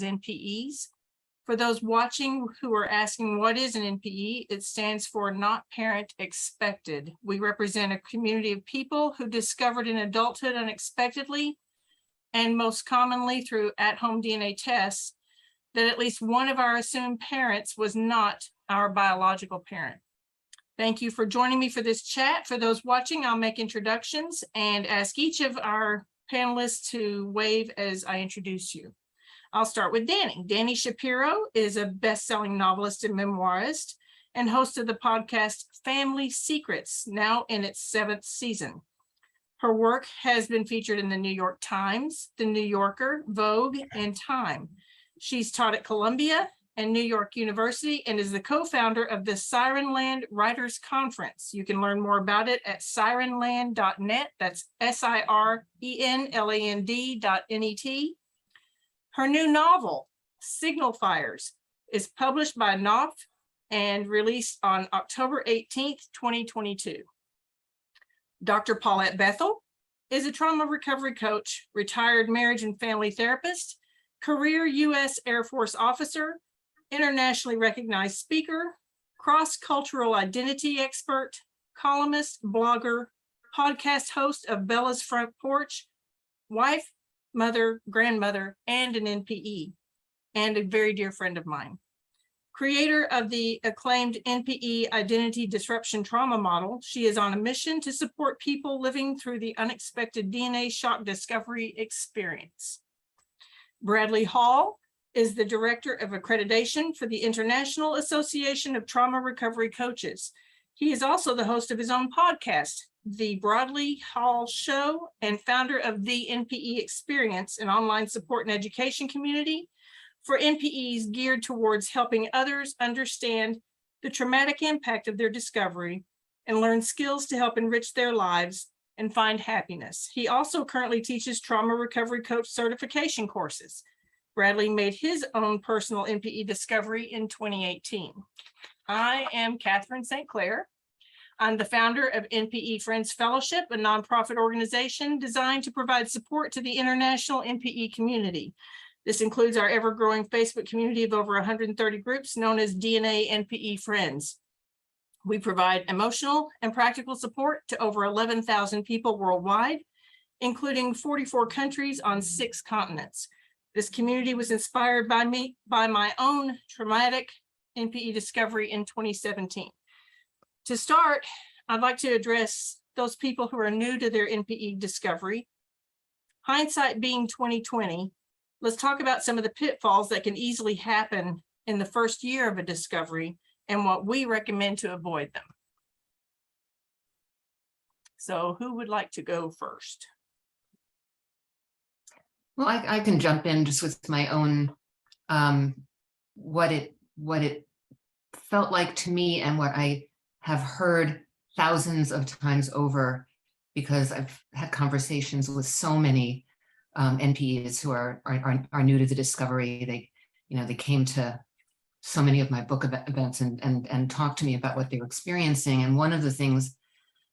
NPEs. For those watching who are asking what is an NPE, it stands for Not Parent Expected. We represent a community of people who discovered in adulthood unexpectedly, and most commonly through at-home DNA tests, that at least one of our assumed parents was not our biological parent. Thank you for joining me for this chat. For those watching, I'll make introductions and ask each of our panelists to wave as I introduce you. I'll start with Dani. Dani Shapiro is a best-selling novelist and memoirist and host of the podcast Family Secrets, now in its 7th season. Her work has been featured in the New York Times, the New Yorker, Vogue, and Time. She's taught at Columbia and New York University and is the co-founder of the Sirenland Writers Conference. You can learn more about it at sirenland.net. That's sirenland.net. Her new novel, Signal Fires, is published by Knopf and released on October 18th, 2022. Dr. Paulette Bethel is a trauma recovery coach, retired marriage and family therapist, career U.S. Air Force officer, internationally recognized speaker, cross-cultural identity expert, columnist, blogger, podcast host of Bella's Front Porch, wife, mother, grandmother, and an NPE, and a very dear friend of mine. Creator of the acclaimed NPE Identity Disruption Trauma Model, she is on a mission to support people living through the unexpected DNA shock discovery experience. Bradley Hall is the Director of Accreditation for the International Association of Trauma Recovery Coaches. He is also the host of his own podcast, The Bradley Hall Show, and founder of the NPE Experience, an online support and education community for NPEs geared towards helping others understand the traumatic impact of their discovery and learn skills to help enrich their lives and find happiness. He also currently teaches trauma recovery coach certification courses. Bradley made his own personal NPE discovery in 2018. I am Catherine St. Clair. I'm the founder of NPE Friends Fellowship, a nonprofit organization designed to provide support to the international NPE community. This includes our ever-growing Facebook community of over 130 groups known as DNA NPE Friends. We provide emotional and practical support to over 11,000 people worldwide, including 44 countries on 6 continents. This community was inspired by my own traumatic NPE discovery in 2017. To start, I'd like to address those people who are new to their NPE discovery. Hindsight being 2020, let's talk about some of the pitfalls that can easily happen in the first year of a discovery and what we recommend to avoid them. So who would like to go first? Well, I can jump in just with my own, what it felt like to me and what I have heard thousands of times over, because I've had conversations with so many NPEs who are new to the discovery. They came to so many of my book events and talked to me about what they were experiencing. And one of the things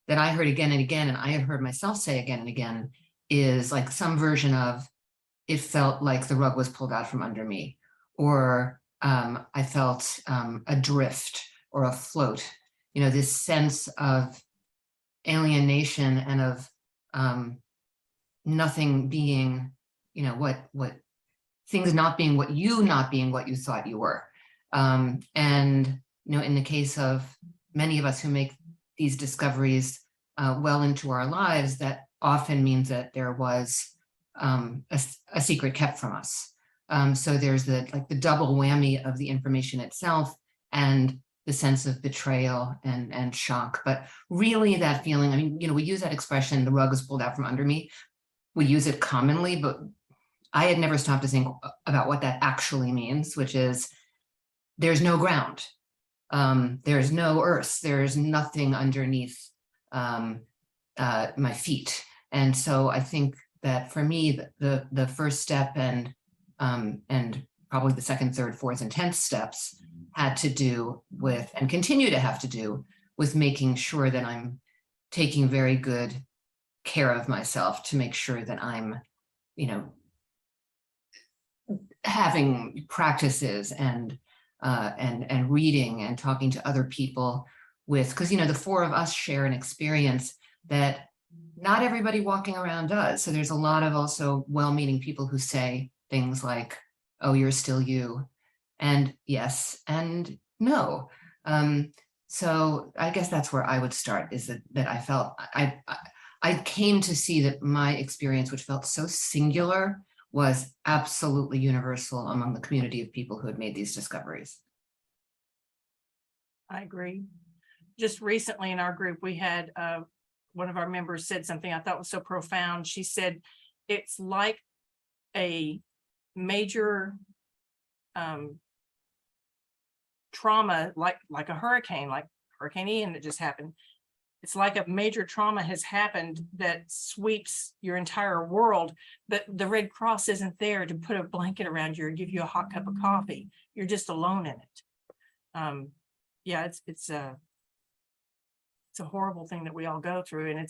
that I heard again and again, and I have heard myself say again and again, is like some version of, it felt like the rug was pulled out from under me, or I felt adrift or afloat. This sense of alienation and of nothing being, what things not being what you thought you were. And, in the case of many of us who make these discoveries well into our lives, that often means that there was a secret kept from us. So there's the double whammy of the information itself and the sense of betrayal and shock. But really that feeling, we use that expression, the rug is pulled out from under me. We use it commonly, but I had never stopped to think about what that actually means, which is there's no ground. There's no earth. There's nothing underneath my feet. And so I think that for me, the first step and probably the second, third, fourth, and 10th steps had to do with, and continue to have to do with, making sure that I'm taking very good care of myself to make sure that I'm, having practices and reading and talking to other people with, because the four of us share an experience that not everybody walking around does. So there's a lot of also well-meaning people who say things like, oh, you're still you, and yes and no. So I guess that's where I would start, is that I felt I came to see that my experience, which felt so singular, was absolutely universal among the community of people who had made these discoveries. I agree. Just recently in our group, we had one of our members said something I thought was so profound. She said, it's like a major trauma, like a hurricane, like Hurricane Ian that just happened. It's like a major trauma has happened that sweeps your entire world, but the Red Cross isn't there to put a blanket around you or give you a hot cup of coffee. You're just alone in it. Yeah, it's a horrible thing that we all go through, and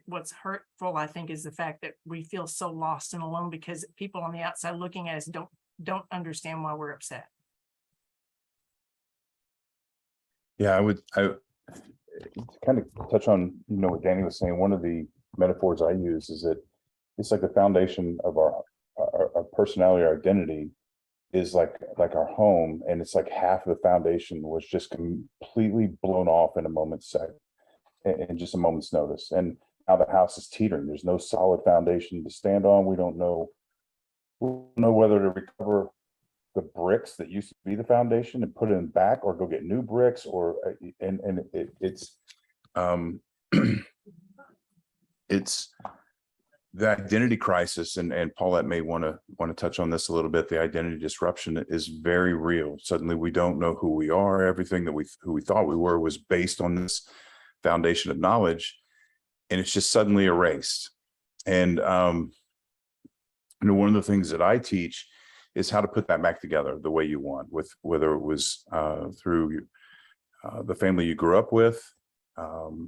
what's hurtful, I think, is the fact that we feel so lost and alone because people on the outside looking at us don't understand why we're upset. Yeah, I kind of touch on, what Dani was saying. One of the metaphors I use is that it's like the foundation of our personality, our identity is like our home, and it's like half of the foundation was just completely blown off in a moment's in just a moment's notice. And now the house is teetering. There's no solid foundation to stand on. We don't know whether to recover the bricks that used to be the foundation and put it in back, or go get new bricks, or it's it's the identity crisis, and Paulette may want to touch on this a little bit. The identity disruption is very real. Suddenly we don't know who we are. Everything that who we thought we were was based on this foundation of knowledge, and it's just suddenly erased. And one of the things that I teach is how to put that back together the way you want, with whether it was through the family you grew up with,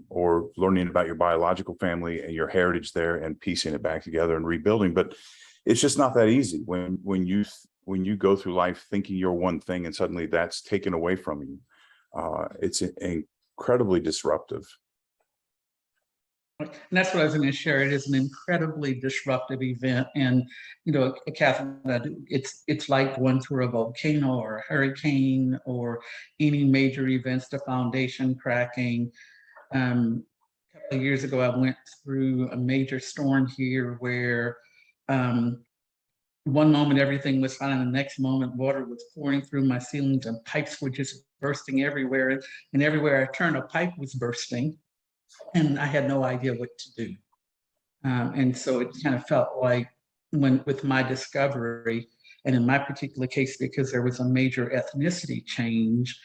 or learning about your biological family and your heritage there, and piecing it back together and rebuilding. But it's just not that easy when you go through life thinking you're one thing and suddenly that's taken away from you. It's incredibly disruptive. And that's what I was going to share. It is an incredibly disruptive event. And, Catherine, it's like going through a volcano or a hurricane or any major events, the foundation cracking. A couple of years ago, I went through a major storm here where one moment everything was fine, and the next moment water was pouring through my ceilings and pipes were just bursting everywhere. And everywhere I turned, a pipe was bursting. And I had no idea what to do. And so it kind of felt like with my discovery, and in my particular case, because there was a major ethnicity change,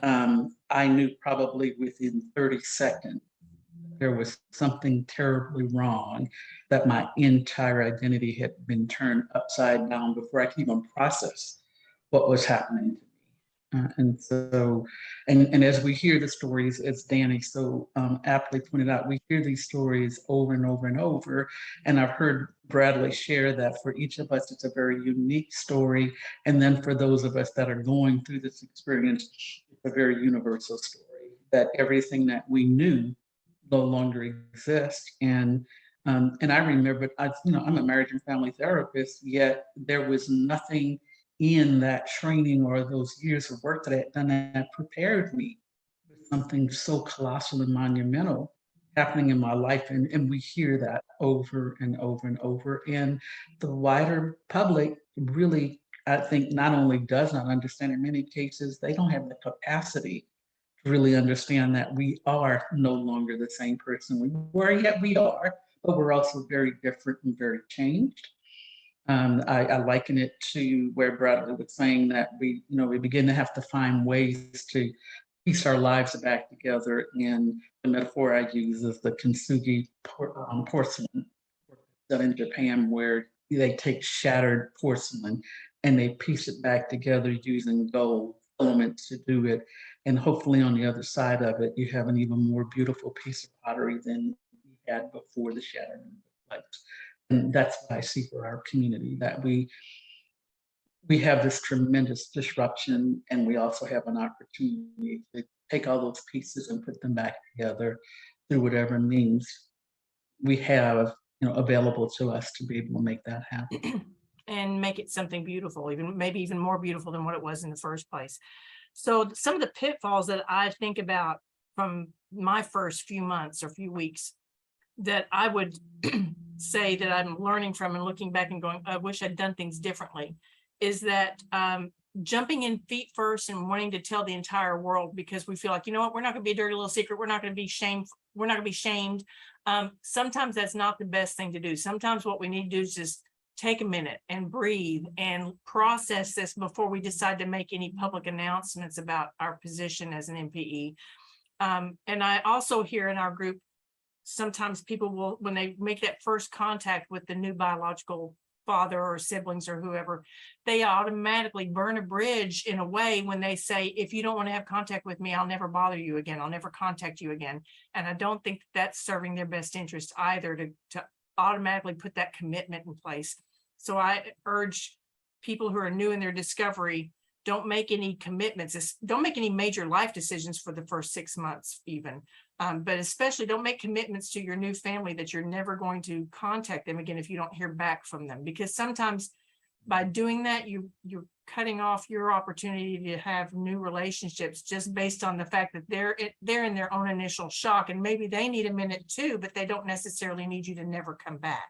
I knew probably within 30 seconds there was something terribly wrong, that my entire identity had been turned upside down before I could even process what was happening. And so, and as we hear the stories, as Dani so aptly pointed out, we hear these stories over and over and over. And I've heard Bradley share that for each of us, it's a very unique story. And then for those of us that are going through this experience, it's a very universal story, that everything that we knew no longer exists. And I remember, I'm a marriage and family therapist, yet there was nothing in that training or those years of work that I had done that prepared me for something so colossal and monumental happening in my life. And we hear that over and over and over. And the wider public really, I think, not only does not understand, in many cases, they don't have the capacity to really understand that we are no longer the same person we were, yet we are, but we're also very different and very changed. I liken it to where Bradley was saying that we begin to have to find ways to piece our lives back together. And the metaphor I use is the kintsugi porcelain done in Japan, where they take shattered porcelain and they piece it back together using gold elements to do it. And hopefully on the other side of it, you have an even more beautiful piece of pottery than you had before the shattering. And that's what I see for our community, that we we have this tremendous disruption, and we also have an opportunity to take all those pieces and put them back together through whatever means we have, available to us to be able to make that happen. And make it something beautiful, maybe even more beautiful than what it was in the first place. So some of the pitfalls that I think about from my first few months or few weeks that I would say that I'm learning from and looking back and going, I wish I'd done things differently, is that jumping in feet first and wanting to tell the entire world because we feel like, you know what, we're not going to be a dirty little secret. We're not going to be shamed. We're not going to be shamed. Sometimes that's not the best thing to do. Sometimes what we need to do is just take a minute and breathe and process this before we decide to make any public announcements about our position as an NPE. And I also hear in our group, sometimes people will, when they make that first contact with the new biological father or siblings or whoever, they automatically burn a bridge in a way when they say, if you don't want to have contact with me, I'll never bother you again. I'll never contact you again. And I don't think that's serving their best interest either to automatically put that commitment in place. So I urge people who are new in their discovery, don't make any commitments. Don't make any major life decisions for the first 6 months even. But especially don't make commitments to your new family that you're never going to contact them again if you don't hear back from them. Because sometimes by doing that, you're cutting off your opportunity to have new relationships just based on the fact that they're in their own initial shock, and maybe they need a minute too, but they don't necessarily need you to never come back.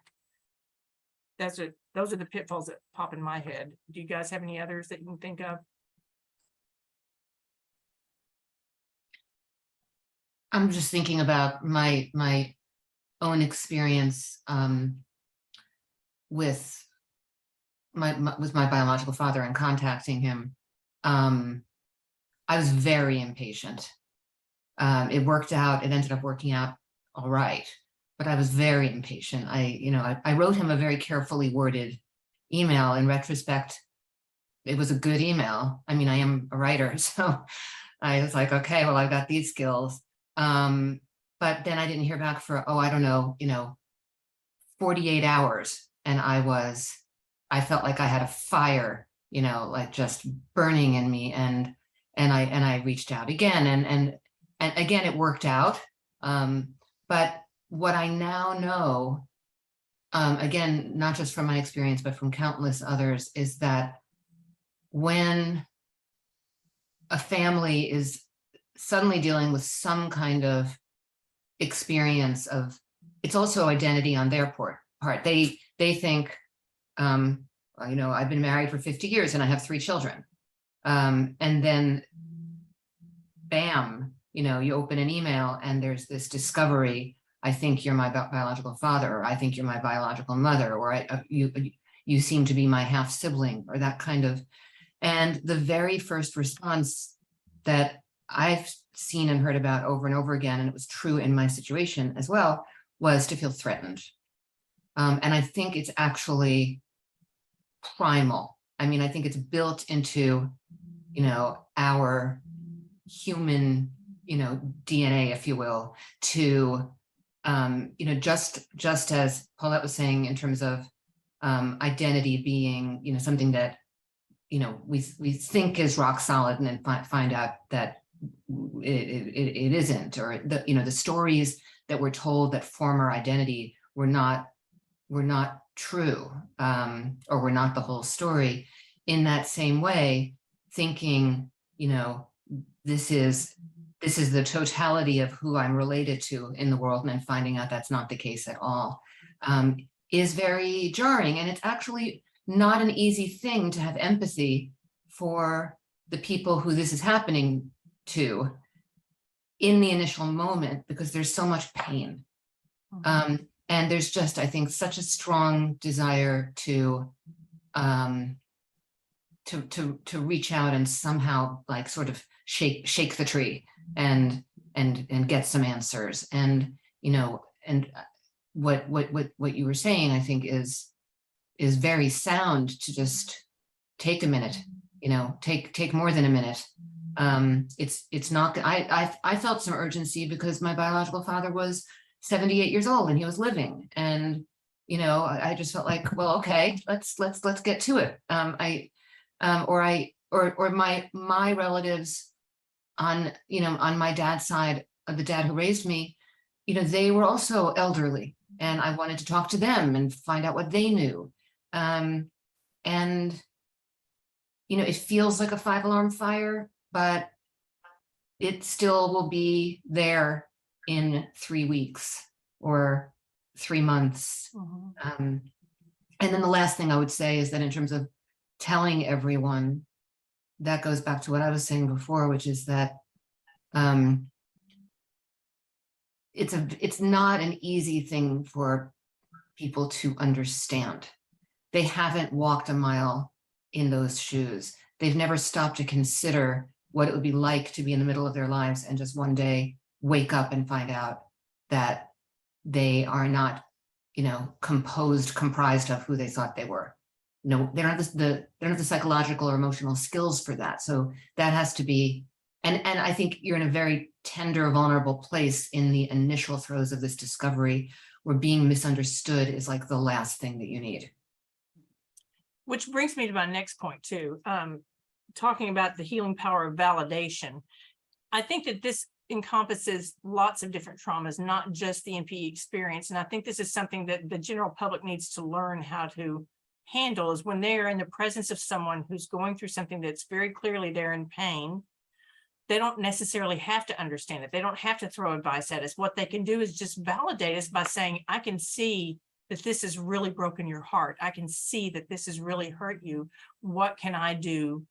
Those are the pitfalls that pop in my head. Do you guys have any others that you can think of? I'm just thinking about my own experience with my biological father and contacting him. I was very impatient. It worked out. It ended up working out all right, but I was very impatient. I wrote him a very carefully worded email. In retrospect, it was a good email. I mean, I am a writer, so I was like, okay, well, I've got these skills. But then I didn't hear back for, I don't know, 48 hours. And I felt like I had a fire, like just burning in me. And I reached out again and again, it worked out. But what I now know, again, not just from my experience, but from countless others, is that when a family is suddenly dealing with some kind of experience of, it's also identity on their part. They think, I've been married for 50 years and I have 3 children. And then bam, you open an email and there's this discovery, I think you're my biological father, or I think you're my biological mother, or you seem to be my half sibling, or that kind of. And the very first response that I've seen and heard about over and over again, and it was true in my situation as well, was to feel threatened. And I think it's actually primal. I mean, I think it's built into, our human, DNA, if you will, to, just as Paulette was saying in terms of identity being, something that, we think is rock solid, and then find out that it isn't, or the stories that we're told that form our identity were not true, or were not the whole story. In that same way, thinking, this is the totality of who I'm related to in the world, and then finding out that's not the case at all, is very jarring. And it's actually not an easy thing to have empathy for the people who this is happening to in the initial moment, because there's so much pain. And there's just, I think, such a strong desire to reach out and somehow like sort of shake the tree and get some answers. And, and what you were saying, I think is very sound, to just take a minute, take more than a minute. It's not, I felt some urgency because my biological father was 78 years old and he was living, and I just felt like, well, okay, let's get to it. or my relatives on, on my dad's side, of the dad who raised me, they were also elderly, and I wanted to talk to them and find out what they knew. And it feels like a 5-alarm fire, but it still will be there in 3 weeks or 3 months. And then the last thing I would say is that in terms of telling everyone, that goes back to what I was saying before, which is that it's not an easy thing for people to understand. They haven't walked a mile in those shoes. They've never stopped to consider what it would be like to be in the middle of their lives and just one day wake up and find out that they are not, comprised of who they thought they were. No, they don't have the psychological or emotional skills for that. So that has to be, and I think you're in a very tender, vulnerable place in the initial throes of this discovery, where being misunderstood is like the last thing that you need. Which brings me to my next point too. Talking about the healing power of validation. I think that this encompasses lots of different traumas, not just the NPE experience. And I think this is something that the general public needs to learn how to handle, is when they are in the presence of someone who's going through something that's very clearly they're in pain. They don't necessarily have to understand it. They don't have to throw advice at us. What they can do is just validate us by saying, I can see that this has really broken your heart. I can see that this has really hurt you. What can I do?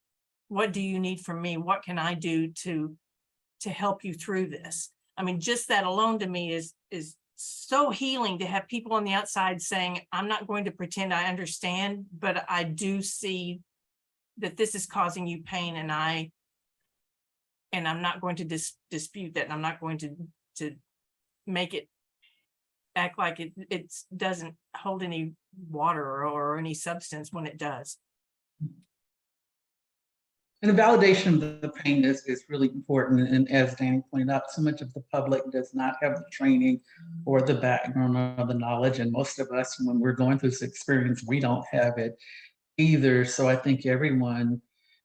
What do you need from me? What can I do to help you through this? I mean, just that alone to me is so healing, to have people on the outside saying, I'm not going to pretend I understand, but I do see that this is causing you pain, and I'm not going to dispute that. And I'm not going to make it act like it doesn't hold any water or any substance when it does. And the validation of the pain is really important. And as Dani pointed out, so much of the public does not have the training or the background or the knowledge. And most of us, when we're going through this experience, we don't have it either. So I think everyone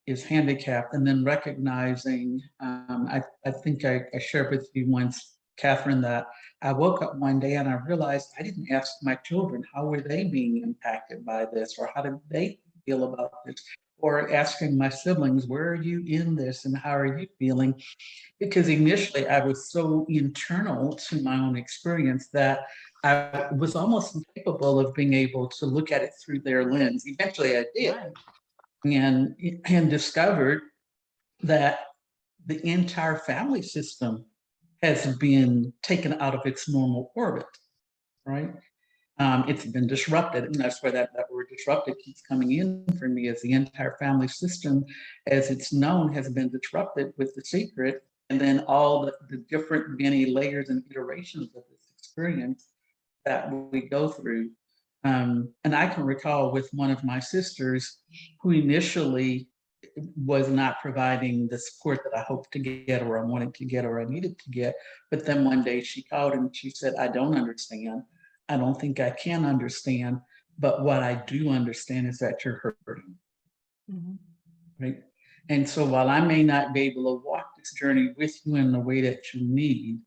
is handicapped. And then recognizing, I think I shared with you once, Catherine, that I woke up one day and I realized I didn't ask my children, how were they being impacted by this? Or how did they feel about this? Or asking my siblings, where are you in this and how are you feeling? Because initially I was so internal to my own experience that I was almost incapable of being able to look at it through their lens. Eventually I did, and discovered that the entire family system has been taken out of its normal orbit, right? It's been disrupted, and that's where that word disrupted keeps coming in for me, as the entire family system, as it's known, has been disrupted with The Secret, and then all the different many layers and iterations of this experience that we go through. And I can recall with one of my sisters, who initially was not providing the support that I hoped to get, or I wanted to get, or I needed to get. But then one day she called and she said, I don't understand. I don't think I can understand, but what I do understand is that you're hurting, right? And so while I may not be able to walk this journey with you in the way that you need,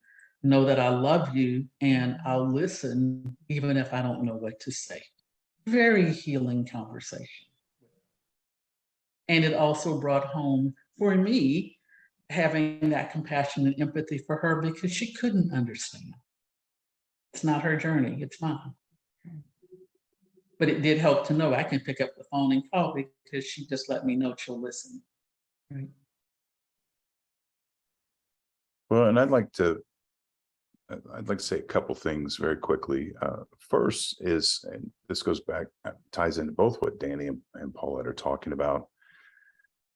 know that I love you and I'll listen, even if I don't know what to say. Very healing conversation. And it also brought home, for me, having that compassion and empathy for her, because she couldn't understand. It's not her journey, it's mine. But it did help to know I can pick up the phone and call, because she just let me know she'll listen. Right. Well, and I'd like to say a couple things very quickly. First is, and this goes back, ties into both what Dani and Paulette are talking about.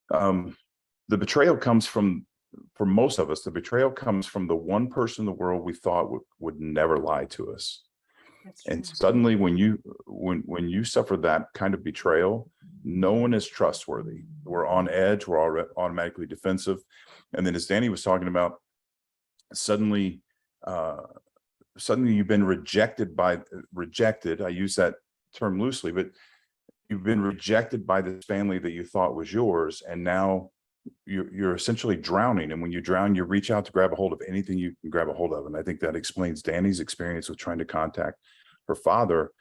The betrayal comes from, for most of us, the betrayal comes from the one person in the world we thought would never lie to us. And suddenly when you suffer that kind of betrayal, no one is trustworthy. We're on edge, we're automatically defensive. And then as Dani was talking about, suddenly you've been rejected. I use that term loosely, but you've been rejected by this family that you thought was yours, and now you're essentially drowning. And when you drown, you reach out to grab a hold of anything you can grab a hold of. And I think that explains Dani's experience with trying to contact her father.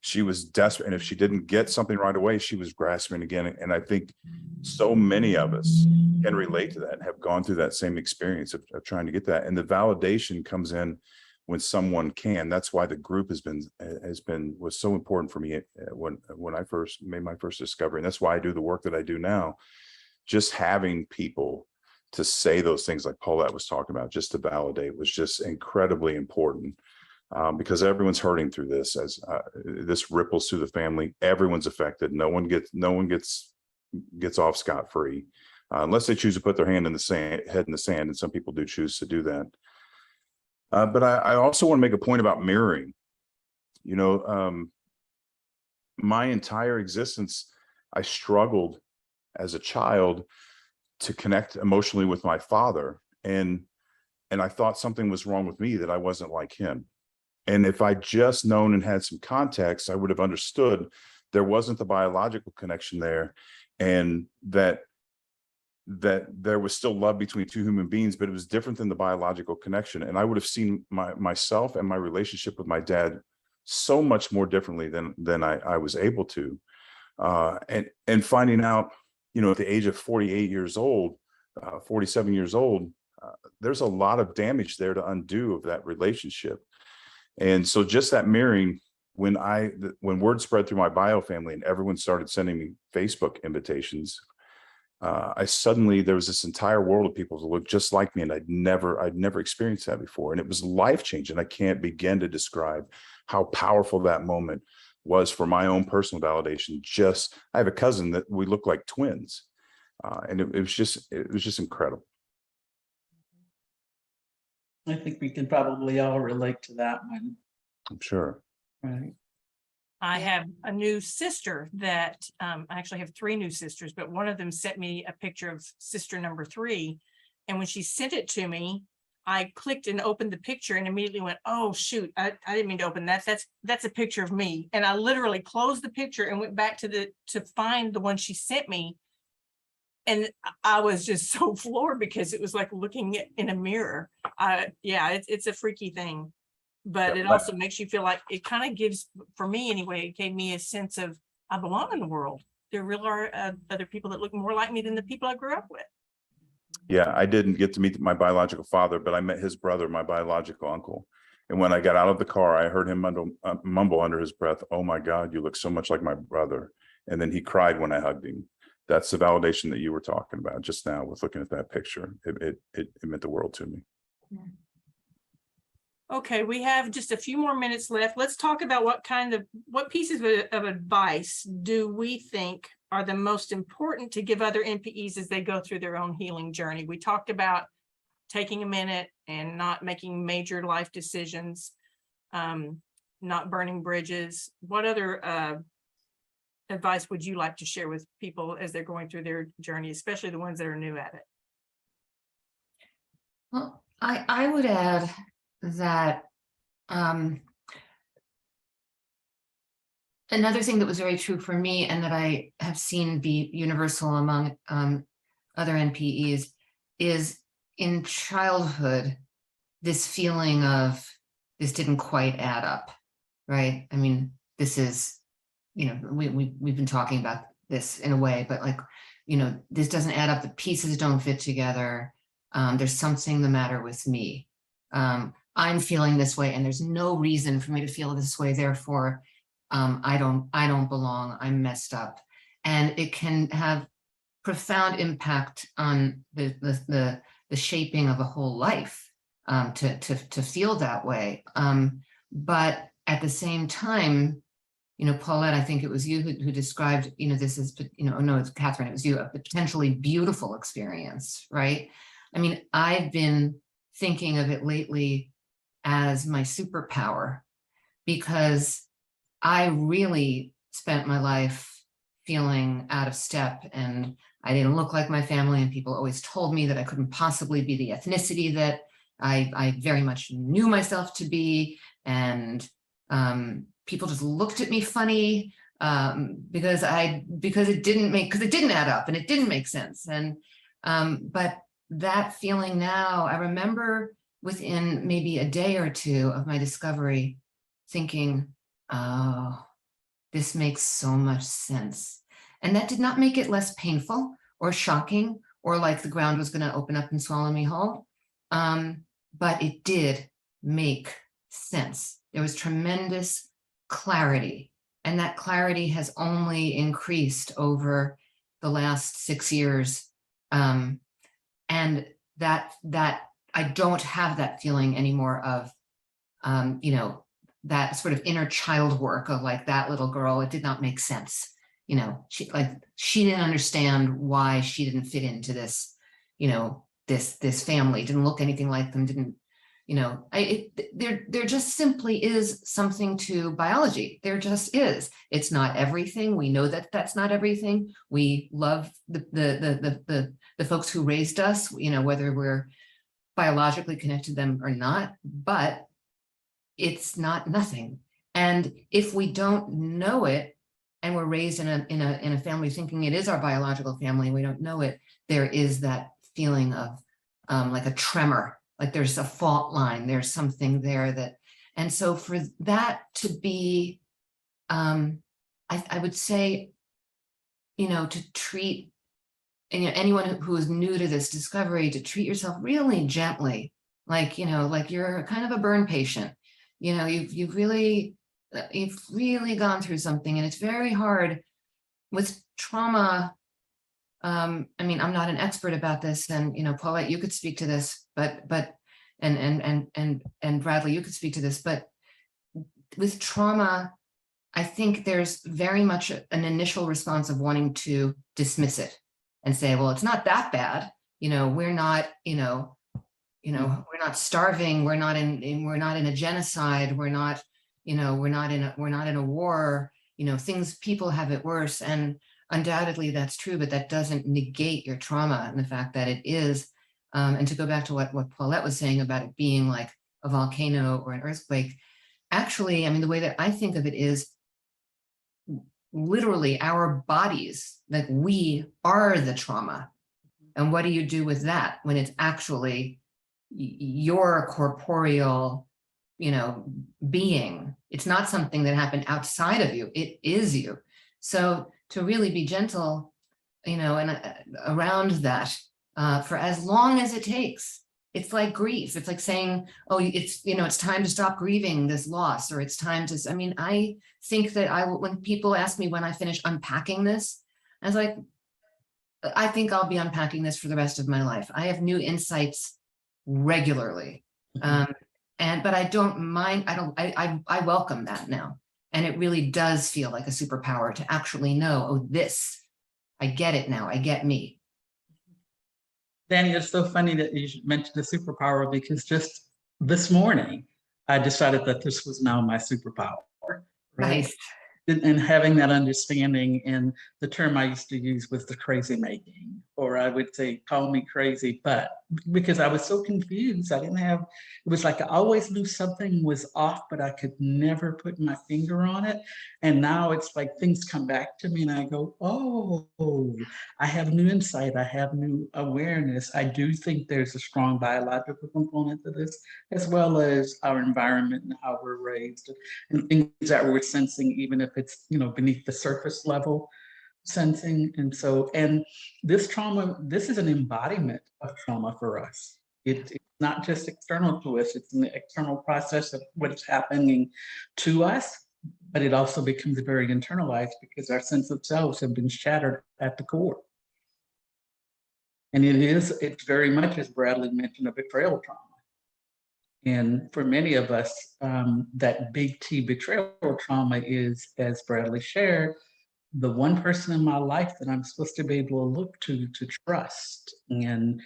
She was desperate, and if she didn't get something right away, she was grasping again. And I think so many of us can relate to that and have gone through that same experience of trying to get that. And the validation comes in when someone can. That's why the group was so important for me when I first made my first discovery. And that's why I do the work that I do now. Just having people to say those things like Paulette was talking about, just to validate, was just incredibly important. Because everyone's hurting through this, as this ripples through the family. Everyone's affected. No one gets off scot-free, unless they choose to put their head in the sand. And some people do choose to do that. But I also want to make a point about mirroring. You know, my entire existence, I struggled as a child to connect emotionally with my father, and I thought something was wrong with me, that I wasn't like him. And if I just known and had some context, I would have understood there wasn't the biological connection there, and that there was still love between two human beings, but it was different than the biological connection. And I would have seen myself and my relationship with my dad so much more differently than I was able to. And finding out, you know, at the age of 48 years old, 47 years old, there's a lot of damage there to undo of that relationship. And so just that mirroring, when word spread through my bio family and everyone started sending me Facebook invitations, there was this entire world of people who looked just like me, and I'd never experienced that before. And it was life-changing. I can't begin to describe how powerful that moment was for my own personal validation. I have a cousin that we look like twins. And it was just incredible. I think we can probably all relate to that one. I'm sure. Right. I have a new sister that, I actually have 3 new sisters, but one of them sent me a picture of sister number 3. And when she sent it to me, I clicked and opened the picture and immediately went, oh, shoot, I didn't mean to open that. That's a picture of me. And I literally closed the picture and went back to find the one she sent me. And I was just so floored, because it was like looking in a mirror. Yeah, it's a freaky thing. But it also makes you feel like, it kind of gives, for me anyway, it gave me a sense of I belong in the world. There really are other people that look more like me than the people I grew up with. Yeah, I didn't get to meet my biological father, but I met his brother, my biological uncle. And when I got out of the car, I heard him mumble under his breath, "Oh my God, you look so much like my brother." And then he cried when I hugged him. That's the validation that you were talking about just now with looking at that picture. It meant the world to me. Okay, we have just a few more minutes left. Let's talk about what pieces of advice do we think are the most important to give other NPEs as they go through their own healing journey. We talked about taking a minute and not making major life decisions, not burning bridges. What other advice would you like to share with people as they're going through their journey, especially the ones that are new at it? Well, I would add that another thing that was very true for me, and that I have seen be universal among other NPEs, is in childhood, this feeling of this didn't quite add up, right? I mean, this is, you know, we've been talking about this in a way, but like, you know, this doesn't add up. The pieces don't fit together. There's something the matter with me. I'm feeling this way, and there's no reason for me to feel this way. Therefore, I don't belong. I'm messed up, and it can have profound impact on the shaping of a whole life to feel that way. But at the same time, you know, Paulette, I think it was you who described, you know, this is, you know, no, it's Catherine, it was you, a potentially beautiful experience, right? I mean, I've been thinking of it lately as my superpower, because I really spent my life feeling out of step, and I didn't look like my family, and people always told me that I couldn't possibly be the ethnicity that I very much knew myself to be, and people just looked at me funny. because it didn't add up and it didn't make sense. And but that feeling now, I remember within maybe a day or two of my discovery thinking, oh, this makes so much sense. And that did not make it less painful or shocking or like the ground was going to open up and swallow me whole. But it did make sense. There was tremendous clarity, and that clarity has only increased over the last 6 years. And that I don't have that feeling anymore of, you know, that sort of inner child work of like that little girl. It did not make sense. You know, she didn't understand why she didn't fit into this, you know, this family, didn't look anything like them, didn't, you know, there just simply is something to biology. There just is. It's not everything. We know that that's not everything. We love the folks who raised us, you know, whether we're biologically connected to them or not, but it's not nothing. And if we don't know it, and we're raised in a family thinking it is our biological family, we don't know it, there is that feeling of like a tremor, like there's a fault line, there's something there that, and so for that to be, I would say, you know, to treat, and, you know, anyone who is new to this discovery, to treat yourself really gently, like, you know, like you're kind of a burn patient, you know, you've really gone through something, and it's very hard with trauma. I mean, I'm not an expert about this, and, you know, Paulette, you could speak to this, but and Bradley, you could speak to this, but with trauma, I think there's very much an initial response of wanting to dismiss it and say, well, it's not that bad. You know, we're not, you know, we're not starving. We're not in a genocide. We're not, you know, we're not in a war, you know, people have it worse. And undoubtedly that's true, but that doesn't negate your trauma and the fact that it is. And to go back to what Paulette was saying about it being like a volcano or an earthquake, actually, I mean, the way that I think of it is literally our bodies, like we are the trauma. And what do you do with that when it's actually your corporeal, you know, being? It's not something that happened outside of you, it is you. So to really be gentle, you know, and around that for as long as it takes. It's like grief. It's like saying, oh, it's, you know, it's time to stop grieving this loss, or it's time to, I mean, I think that when people ask me when I finish unpacking this, I was like, I think I'll be unpacking this for the rest of my life. I have new insights regularly. But I don't mind, I welcome that now. And it really does feel like a superpower to actually know, oh, this, I get it now, I get me. Dani, it's so funny that you mentioned the superpower, because just this morning, I decided that this was now my superpower. Right? Nice. And having that understanding, and the term I used to use was the crazy making, or I would say, call me crazy, but because I was so confused, I didn't have, it was like I always knew something was off, but I could never put my finger on it. And now it's like things come back to me and I go, oh, I have new insight, I have new awareness. I do think there's a strong biological component to this, as well as our environment and how we're raised, and things that we're sensing, even if it's, you know, beneath the surface level sensing. And so, and this trauma, this is an embodiment of trauma for us. It's not just external to us, it's an external process of what is happening to us, but it also becomes very internalized because our sense of selves have been shattered at the core. And it's very much, as Bradley mentioned, a betrayal trauma. And for many of us, that big T betrayal trauma is, as Bradley shared, the one person in my life that I'm supposed to be able to look to trust and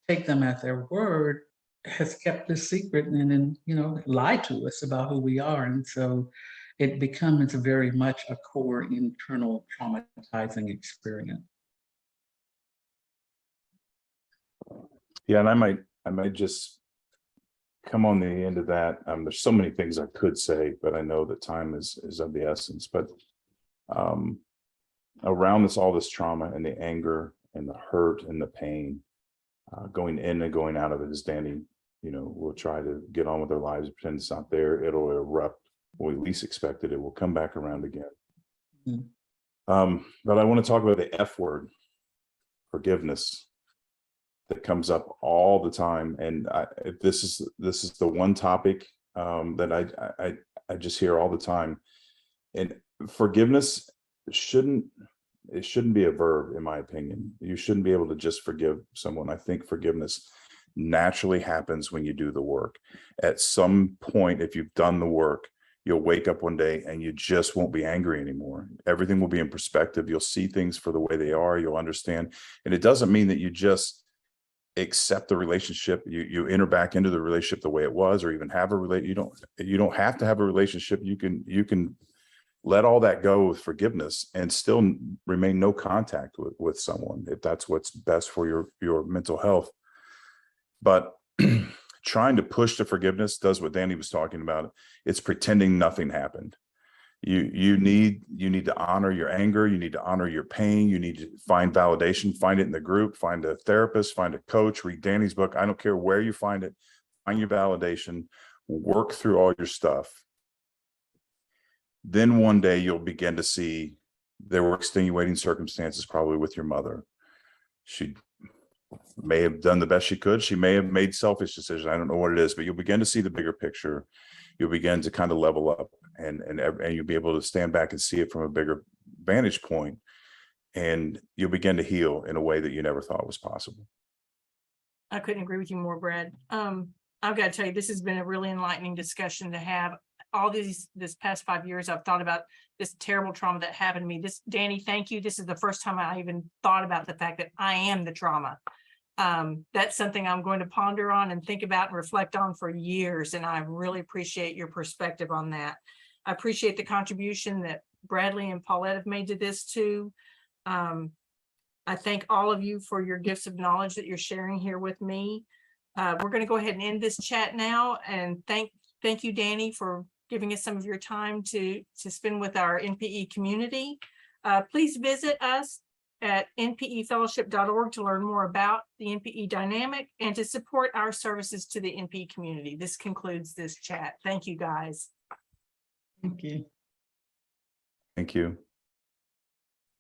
take them at their word has kept this secret and then, you know, lied to us about who we are. And so it becomes very much a core internal traumatizing experience. Yeah, and I might just come on the end of that. There's so many things I could say, but I know that time is of the essence. But around all this trauma and the anger and the hurt and the pain, going in and going out of it, as Dani, will try to get on with their lives, pretend it's not there. It'll erupt when we least expect it. It will come back around again. But I want to talk about the F word, forgiveness, that comes up all the time. And this is the one topic that I just hear all the time. And forgiveness shouldn't be a verb, in my opinion. You shouldn't be able to just forgive someone. I think forgiveness naturally happens when you do the work. At some point, if you've done the work, you'll wake up one day and you just won't be angry anymore. Everything will be in perspective. You'll see things for the way they are. You'll understand. And it doesn't mean that you just accept the relationship. You enter back into the relationship the way it was, or even have a you don't have to have a relationship. You can let all that go with forgiveness and still remain no contact with someone, if that's what's best for your mental health. But trying to push to forgiveness does what Dani was talking about. It's pretending nothing happened. You need to honor your anger. You need to honor your pain. You need to find validation, find it in the group, find a therapist, find a coach, read Dani's book. I don't care where you find it, find your validation, work through all your stuff. Then one day you'll begin to see there were extenuating circumstances, probably with your mother. She may have done the best she could. She may have made selfish decisions. I don't know what it is, but you'll begin to see the bigger picture. You'll begin to kind of level up, and you'll be able to stand back and see it from a bigger vantage point, and you'll begin to heal in a way that you never thought was possible. I couldn't agree with you more, Brad. I've got to tell you, this has been a really enlightening discussion to have. This past 5 years, I've thought about this terrible trauma that happened to me. Dani, thank you. This is the first time I even thought about the fact that I am the trauma. That's something I'm going to ponder on and think about and reflect on for years. And I really appreciate your perspective on that. I appreciate the contribution that Bradley and Paulette have made to this too. I thank all of you for your gifts of knowledge that you're sharing here with me. We're going to go ahead and end this chat now. And thank you, Dani, for giving us some of your time to spend with our NPE community. Please visit us at npefellowship.org to learn more about the NPE dynamic and to support our services to the NPE community. This concludes this chat. Thank you, guys. Thank you. Thank you.